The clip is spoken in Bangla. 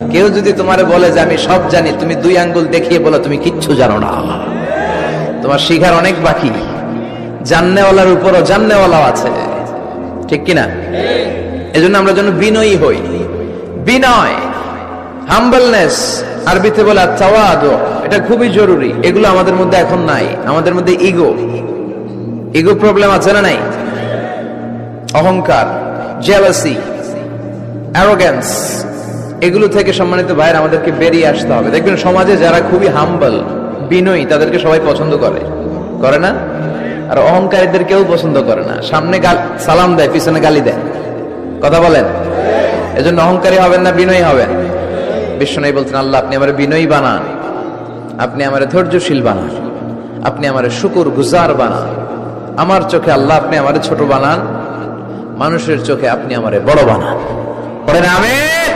কেউ যদি তোমারে বলে যে আমি সব জানি, তুমি দুই আঙ্গুল দেখিয়ে বলো তুমি কিচ্ছু জানো না, তোমার শিখার অনেক বাকি। জাননেওয়ালার উপরও জাননেওয়ালাও আছে, ঠিক কিনা? এজন্য আমরা যেন বিনয়ী হই। বিনয়, হাম্বলনেস, আরবিতে বলে তাওয়াদু, এটা খুবই জরুরি। এগুলো আমাদের মধ্যে এখন নাই। আমাদের মধ্যে ইগো প্রবলেম আছে না নাই? অহংকার, জেলাসি, অ্যারোগ্যান্স, এগুলো থেকে সম্মানিত ভাইয়ের আমাদেরকে বেরিয়ে আসতে হবে। দেখবেন সমাজে যারা খুবই হাম্বল, বিনয়ী, তাদেরকে সবাই পছন্দ করে না? আর অহংকারীদের কেউ পছন্দ করে না। সামনে সালাম দেয়, পিছনে গালি দেয়। কথা বলেন? এজন্য অহংকারী হবেন না, বিনয়ী হবেন। বিশ্বনবী বলছেন, আল্লাহ আপনি আমারে বিনয়ী বানান, আপনি আমারে ধৈর্যশীল বানান, আপনি আমারে শুকর গুজার বানান। আমার চোখে আল্লাহ আপনি আমারে ছোট বানান, মানুষের চোখে আপনি আমারে বড় বানান। পড়েন আমিন।